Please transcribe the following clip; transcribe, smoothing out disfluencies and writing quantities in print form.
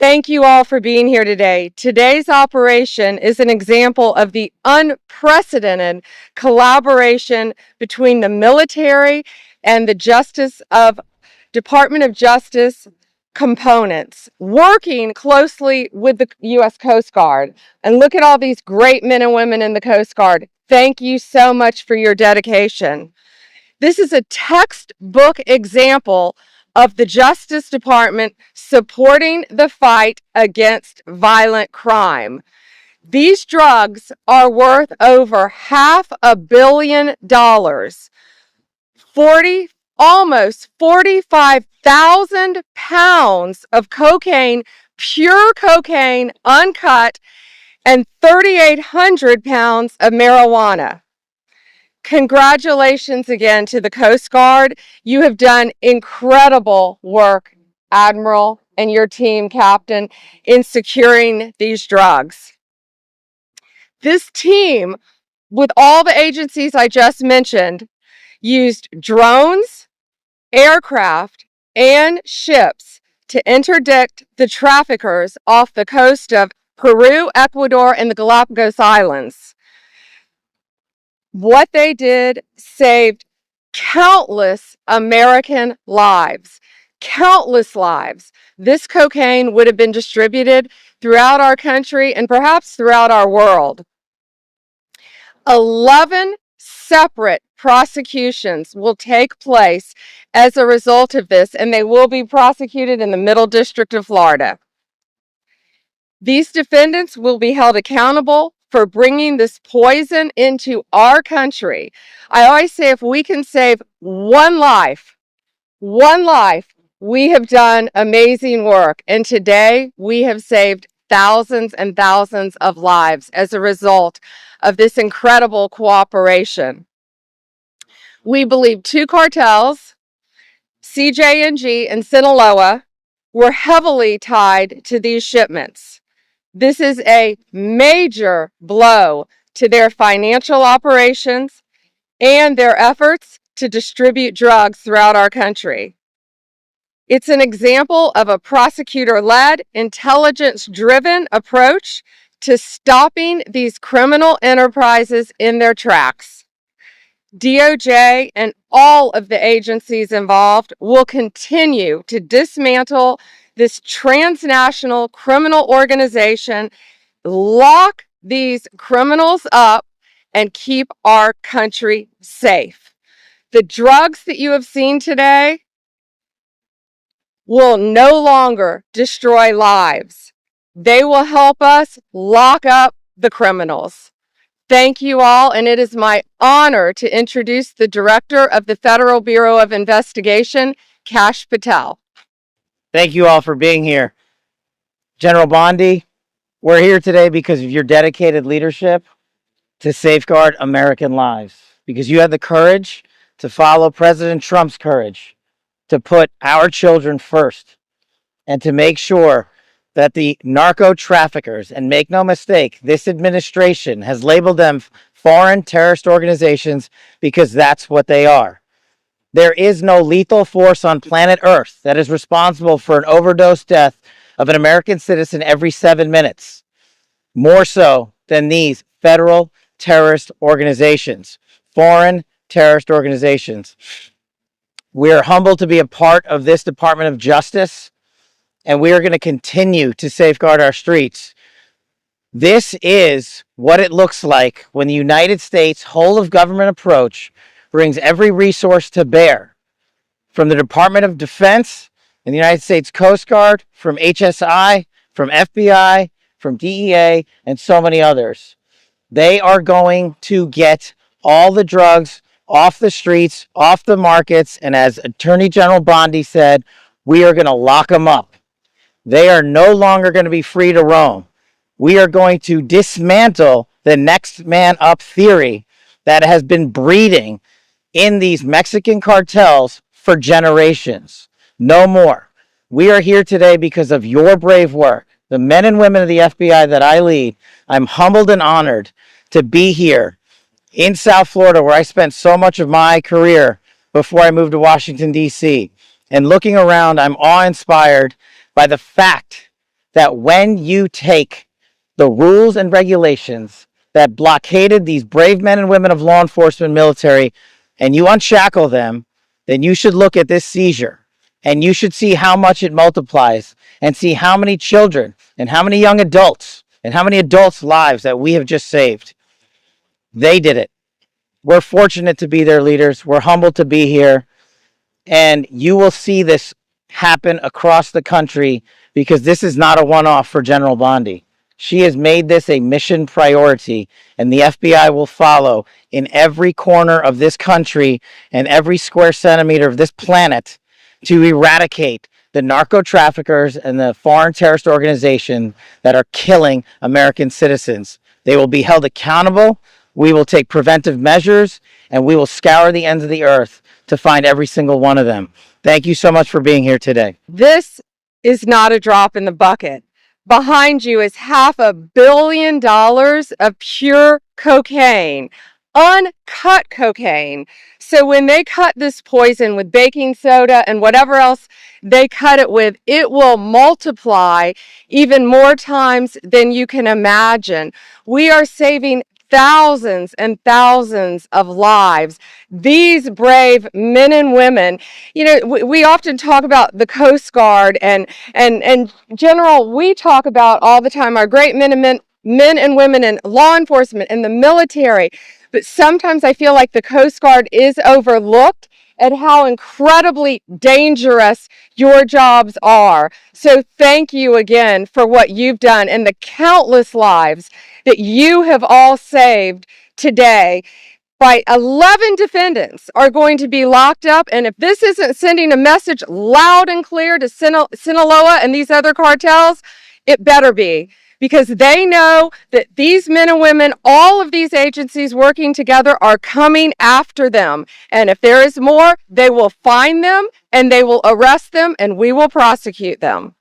Thank you all for being here today. Today's operation is an example of the unprecedented collaboration between the military and the Department of Justice components, working closely with the U.S. Coast Guard. And look at all these great men and women in the Coast Guard. Thank you so much for your dedication. This is a textbook example of the Justice Department supporting the fight against violent crime. These drugs are worth over $500 million. Almost 45,000 pounds of cocaine, pure cocaine, uncut, and 3,800 pounds of marijuana. Congratulations again to the Coast Guard. You have done incredible work, Admiral, and your team, Captain, in securing these drugs. This team, with all the agencies I just mentioned, used drones, aircraft, and ships to interdict the traffickers off the coast of Peru, Ecuador, and the Galapagos Islands. What they did saved countless American lives. Countless lives. This cocaine would have been distributed throughout our country and perhaps throughout our world. 11 separate prosecutions will take place as a result of this, and they will be prosecuted in the Middle District of Florida. These defendants will be held accountable for bringing this poison into our country. I always say if we can save one life, we have done amazing work. And today we have saved thousands and thousands of lives as a result of this incredible cooperation. We believe two cartels, CJ&G and Sinaloa, were heavily tied to these shipments. This is a major blow to their financial operations and their efforts to distribute drugs throughout our country. It's an example of a prosecutor-led, intelligence-driven approach to stopping these criminal enterprises in their tracks. DOJ and all of the agencies involved will continue to dismantle this transnational criminal organization, lock these criminals up, and keep our country safe. The drugs that you have seen today will no longer destroy lives. They will help us lock up the criminals. Thank you all, and it is my honor to introduce the Director of the Federal Bureau of Investigation, Kash Patel. Thank you all for being here. General Bondi, we're here today because of your dedicated leadership to safeguard American lives, because you had the courage to follow President Trump's courage to put our children first and to make sure that the narco traffickers, and make no mistake, this administration has labeled them foreign terrorist organizations because that's what they are. There is no lethal force on planet Earth that is responsible for an overdose death of an American citizen every 7 minutes, more so than these federal terrorist organizations, foreign terrorist organizations. We are humbled to be a part of this Department of Justice, and we are going to continue to safeguard our streets. This is what it looks like when the United States whole of government approach brings every resource to bear, from the Department of Defense and the United States Coast Guard, from HSI, from FBI, from DEA, and so many others. They are going to get all the drugs off the streets, off the markets, and as Attorney General Bondi said, we are going to lock them up. They are no longer going to be free to roam. We are going to dismantle the next man up theory that has been breeding in these Mexican cartels for generations. No more. We are here today because of your brave work. The men and women of the FBI that I lead, I'm humbled and honored to be here in South Florida, where I spent so much of my career before I moved to Washington, D.C. And looking around, I'm awe-inspired by the fact that when you take the rules and regulations that blockaded these brave men and women of law enforcement, military, and you unshackle them, then you should look at this seizure and you should see how much it multiplies and see how many children and how many young adults and how many adults' lives that we have just saved. They did it. We're fortunate to be their leaders. We're humbled to be here. And you will see this happen across the country because this is not a one-off for General Bondi. She has made this a mission priority, and the FBI will follow in every corner of this country and every square centimeter of this planet to eradicate the narco traffickers and the foreign terrorist organizations that are killing American citizens. They will be held accountable. We will take preventive measures, and we will scour the ends of the earth to find every single one of them. Thank you so much for being here today. This is not a drop in the bucket. Behind you is $500 million of pure cocaine, uncut cocaine. So when they cut this poison with baking soda and whatever else they cut it with, it will multiply even more times than you can imagine. We are saving thousands and thousands of lives. These brave men and women, you know, we often talk about the Coast Guard and General, we talk about all the time our great men and women in law enforcement and the military. But sometimes I feel like the Coast Guard is overlooked at how incredibly dangerous your jobs are. So thank you again for what you've done and the countless lives that you have all saved today. By 11 defendants are going to be locked up, and if this isn't sending a message loud and clear to Sinaloa and these other cartels, it better be. Because they know that these men and women, all of these agencies working together, are coming after them. And if there is more, they will find them and they will arrest them and we will prosecute them.